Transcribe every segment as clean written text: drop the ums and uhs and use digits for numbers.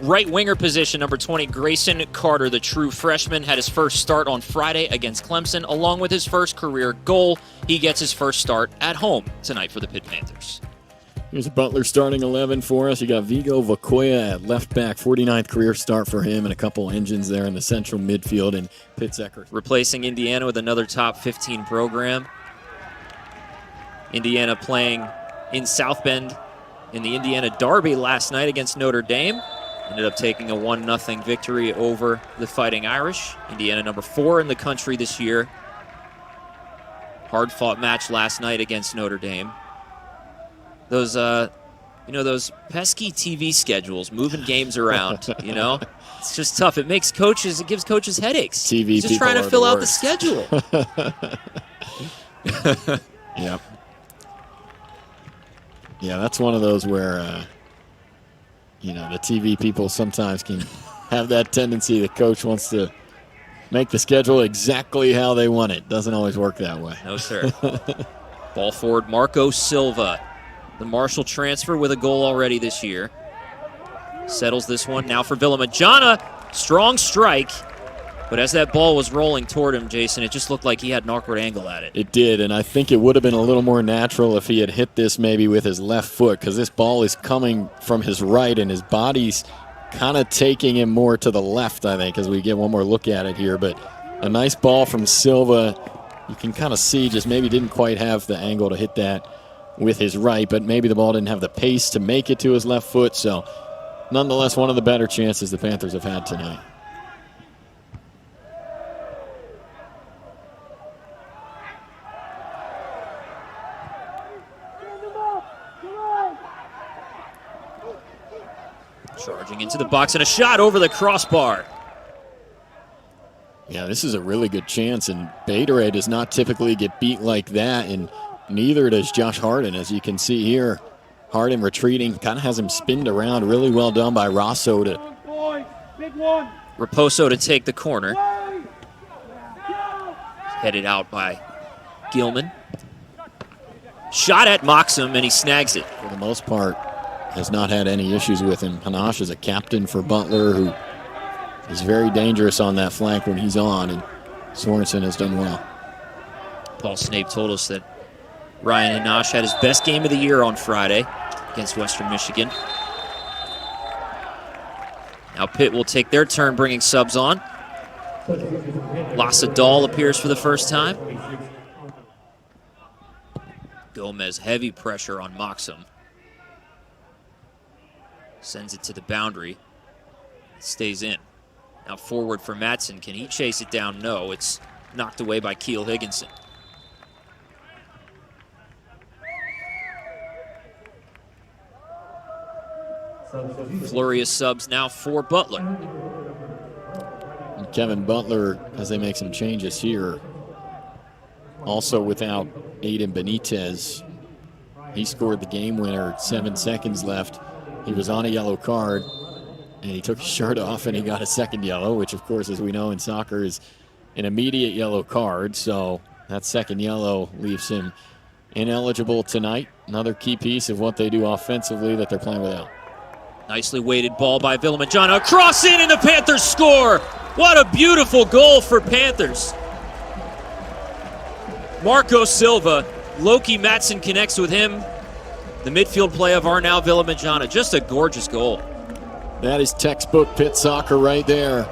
right winger position, number 20, Grayson Carter, the true freshman, had his first start on Friday against Clemson, along with his first career goal. He gets his first start at home tonight for the Pitt Panthers. Here's a Butler starting 11 for us. You got Vigo Vaquea at left back, 49th career start for him, and a couple engines there in the central midfield, and Pitt's Eckert replacing Indiana with another top 15 program. Indiana playing in South Bend in the Indiana Derby last night against Notre Dame. Ended up taking a 1-0 victory over the Fighting Irish. Indiana number 4 in the country this year. Hard-fought match last night against Notre Dame. Those, those pesky TV schedules, moving games around, It's just tough. It gives coaches headaches. TV just trying to fill out the schedule. Yep. Yeah, that's one of those where, the TV people sometimes can have that tendency. The coach wants to make the schedule exactly how they want it. Doesn't always work that way. No, sir. Ball forward, Marco Silva. The Marshall transfer with a goal already this year. Settles this one now for Villamajana. Strong strike. But as that ball was rolling toward him, Jason, it just looked like he had an awkward angle at it. It did, and I think it would have been a little more natural if he had hit this maybe with his left foot, because this ball is coming from his right, and his body's kind of taking him more to the left, I think, as we get one more look at it here. But a nice ball from Silva. You can kind of see just maybe didn't quite have the angle to hit that with his right, but maybe the ball didn't have the pace to make it to his left foot. So nonetheless, one of the better chances the Panthers have had tonight. Charging into the box and a shot over the crossbar. Yeah, this is a really good chance, and Bateray does not typically get beat like that, and neither does Josh Harden, as you can see here. Harden retreating, kind of has him spinned around. Really well done by Rosso to Raposo to take the corner. Headed out by Gilman. Shot at Moxham, and he snags it. For the most part, has not had any issues with him. Hanash is a captain for Butler who is very dangerous on that flank when he's on, and Sorensen has done well. Paul Snape told us that Ryan Hanash had his best game of the year on Friday against Western Michigan. Now Pitt will take their turn bringing subs on. Lasse Dahl appears for the first time. Gomez, heavy pressure on Moxham. Sends it to the boundary. It stays in. Now forward for Matson. Can he chase it down? No, it's knocked away by Keel Higginson. Flurry of subs now for Butler. And Kevin Butler, as they make some changes here, also without Aiden Benitez. He scored the game winner, 7 seconds left. He was on a yellow card, and he took his shirt off, and he got a second yellow, which, of course, as we know in soccer, is an immediate yellow card. So that second yellow leaves him ineligible tonight. Another key piece of what they do offensively that they're playing without. Nicely weighted ball by Villamajana. Cross in, and the Panthers score. What a beautiful goal for Panthers. Marco Silva. Loki Matson connects with him. The midfield play of Arnau Villamajana. Just a gorgeous goal. That is textbook Pitt soccer right there.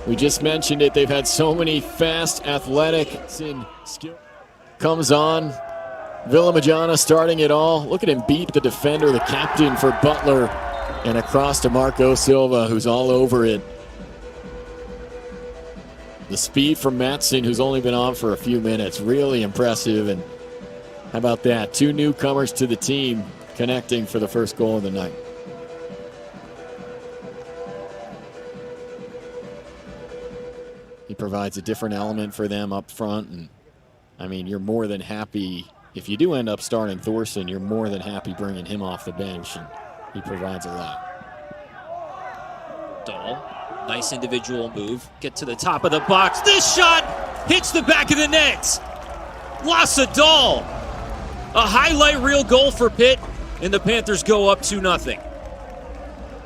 We just mentioned it. They've had so many fast, athletic skill. Comes on. Villamajana starting it all. Look at him beat the defender, the captain for Butler. And across to Marco Silva, who's all over it. The speed from Matson, who's only been on for a few minutes. Really impressive. And how about that? 2 newcomers to the team connecting for the first goal of the night. He provides a different element for them up front. And, I mean, you're more than happy. If you do end up starting Thorson, you're more than happy bringing him off the bench. And he provides a lot. Dahl, nice individual move. Get to the top of the box. This shot hits the back of the net. Lasse Dahl. A highlight reel goal for Pitt, and the Panthers go up 2-0.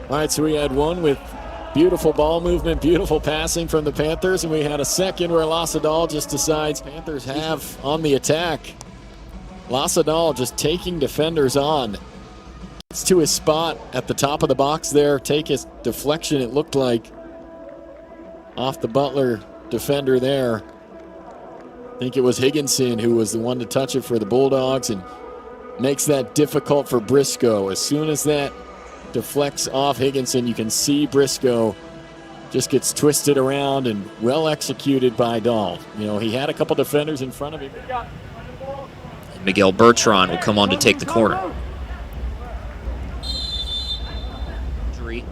All right, so we had one with beautiful ball movement, beautiful passing from the Panthers, and we had a second where Lasadal just decides Panthers have on the attack. Lasadal just taking defenders on. Gets to his spot at the top of the box there, take his deflection, it looked like, off the Butler defender there. I think it was Higginson who was the one to touch it for the Bulldogs and makes that difficult for Briscoe. As soon as that deflects off Higginson, you can see Briscoe just gets twisted around, and well executed by Dahl. You know, he had a couple defenders in front of him. And Miguel Bertrand will come on to take the corner.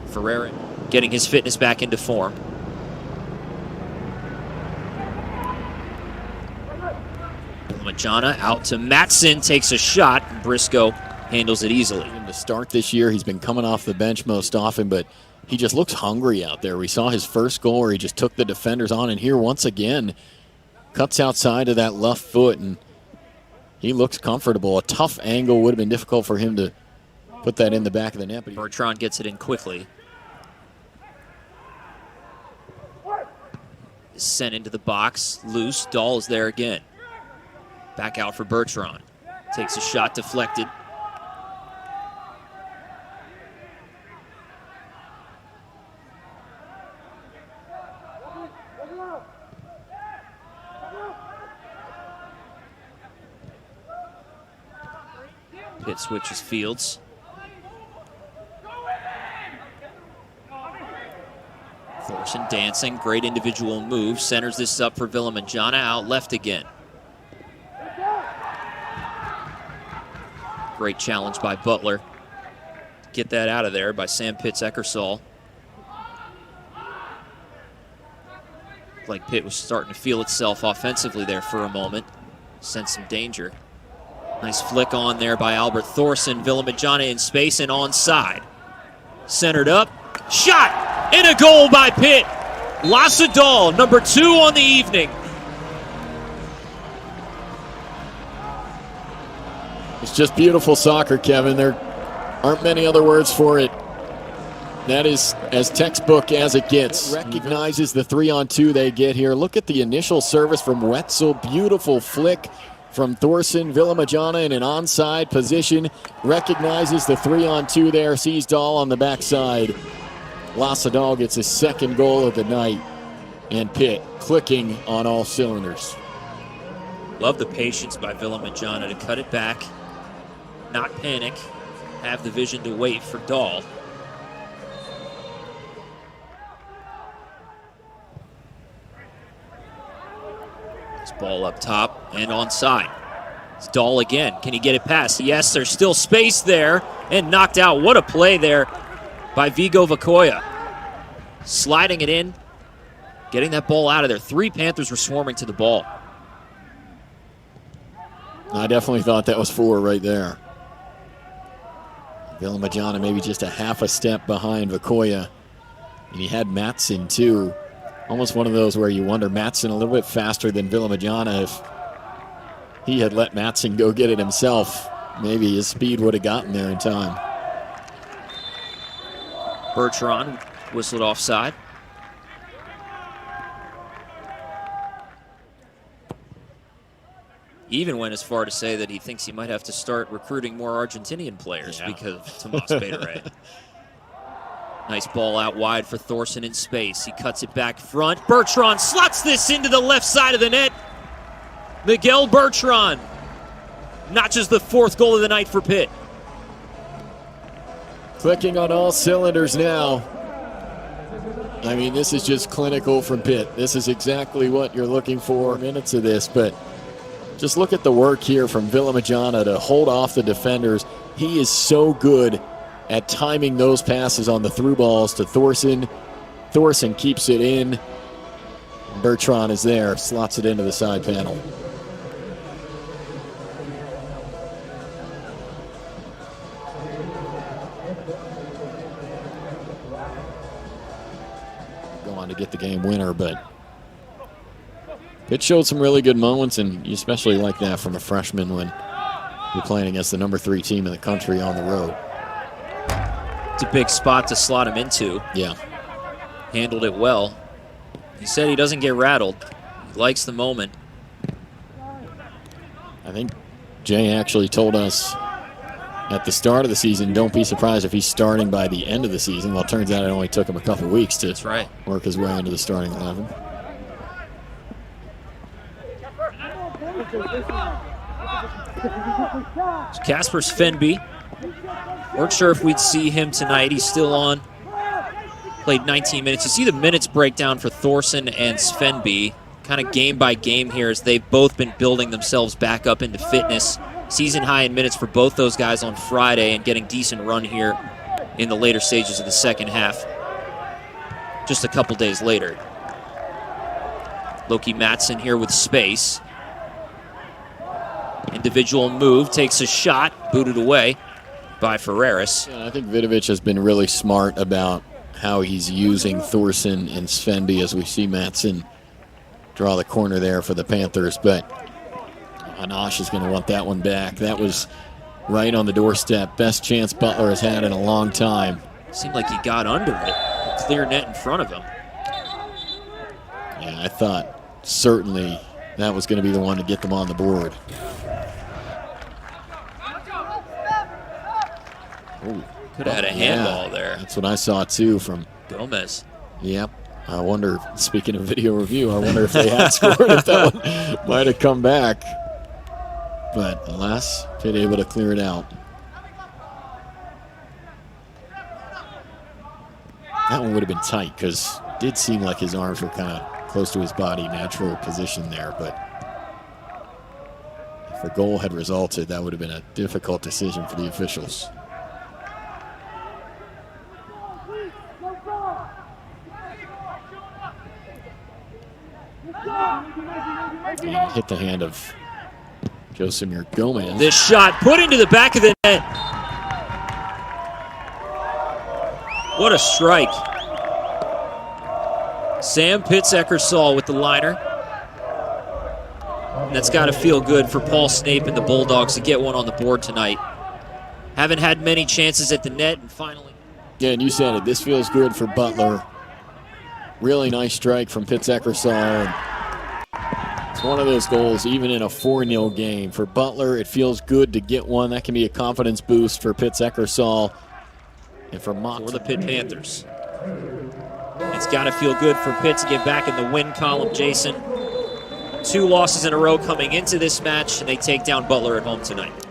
Ferreira getting his fitness back into form. Majana out to Matson, takes a shot, and Briscoe handles it easily. To start this year, he's been coming off the bench most often, but he just looks hungry out there. We saw his first goal where he just took the defenders on, and here once again, cuts outside of that left foot, and he looks comfortable. A tough angle would have been difficult for him to put that in the back of the net. But Bertrand gets it in quickly. Is sent into the box, loose. Dahl is there again. Back out for Bertrand. Takes a shot, deflected. Pitt switches fields. Thorson dancing, great individual move. Centers this up for Villamenjana, out left again. Great challenge by Butler. Get that out of there by Sam Pitts-Eckersall. Like Pitt was starting to feel itself offensively there for a moment. Sensed some danger. Nice flick on there by Albert Thorson. Villamenjana in space and onside. Centered up. Shot! And a goal by Pitt. Lasadal, number 2 on the evening. It's just beautiful soccer, Kevin. There aren't many other words for it. That is as textbook as it gets. Recognizes the 3-on-2 they get here. Look at the initial service from Wetzel. Beautiful flick from Thorson. Villamenjana in an onside position. Recognizes the 3-on-2 there. Sees Dahl on the backside. Lasadal gets his second goal of the night. And Pitt clicking on all cylinders. Love the patience by Villamenjana to cut it back. Not panic. Have the vision to wait for Dahl. This ball up top and onside. It's Dahl again. Can he get it past? Yes, there's still space there. And knocked out. What a play there by Vigo Vacoya. Sliding it in. Getting that ball out of there. 3 Panthers were swarming to the ball. I definitely thought that was 4 right there. Villamenjana maybe just a half a step behind Vacoya. And he had Matson too. Almost one of those where you wonder, Matson a little bit faster than Villamenjana. If he had let Matson go get it himself, maybe his speed would have gotten there in time. Bertrand whistled offside. Even went as far to say that he thinks he might have to start recruiting more Argentinian players because of Tomas Bederay. Nice ball out wide for Thorson in space. He cuts it back front. Bertrand slots this into the left side of the net. Miguel Bertrand notches the 4th goal of the night for Pitt. Clicking on all cylinders now. I mean, this is just clinical from Pitt. This is exactly what you're looking for. Minutes of this, but just look at the work here from Villamenjana to hold off the defenders. He is so good at timing those passes on the through balls to Thorson. Thorson keeps it in. Bertrand is there, slots it into the side panel. Go on to get the game winner, but Pitt showed some really good moments, and you especially like that from a freshman when you're playing against the number 3 team in the country on the road. It's a big spot to slot him into. Yeah. Handled it well. He said he doesn't get rattled. He likes the moment. I think Jay actually told us at the start of the season, don't be surprised if he's starting by the end of the season. Well, it turns out it only took him a couple weeks to work his way into the starting 11. Casper Svenby. Weren't sure if we'd see him tonight. He's still on. Played 19 minutes. You see the minutes breakdown for Thorson and Svenby, kind of game by game here, as they've both been building themselves back up into fitness. Season high in minutes for both those guys on Friday, and getting decent run here in the later stages of the second half. Just a couple days later. Loki Matson here with space. Individual move, takes a shot, booted away by Ferreras. Yeah, I think Vidovic has been really smart about how he's using Thorson and Svenby, as we see Matson draw the corner there for the Panthers, but Anash is going to want that one back. That was right on the doorstep. Best chance Butler has had in a long time. Seemed like he got under it. Clear net in front of him. Yeah, I thought certainly that was going to be the one to get them on the board. Ooh, could have had a handball there. That's what I saw too from Gomez. Yep. I wonder, speaking of video review, I wonder if they had scored, if that one might have come back. But alas, Pitt able to clear it out. That one would have been tight because it did seem like his arms were kind of close to his body, natural position there. But if a goal had resulted, that would have been a difficult decision for the officials. And hit the hand of Josemir Gomez. This shot put into the back of the net. What a strike. Sam Pitts-Eckersall with the liner. And that's got to feel good for Paul Snape and the Bulldogs to get one on the board tonight. Haven't had many chances at the net, and finally. Yeah, and you said it. This feels good for Butler. Really nice strike from Pitts-Eckersall. It's one of those goals, even in a 4-0 game. For Butler, it feels good to get one. That can be a confidence boost for Pitts-Eckersall. And for the Pitt Panthers. It's got to feel good for Pitt to get back in the win column, Jason. 2 losses in a row coming into this match, and they take down Butler at home tonight.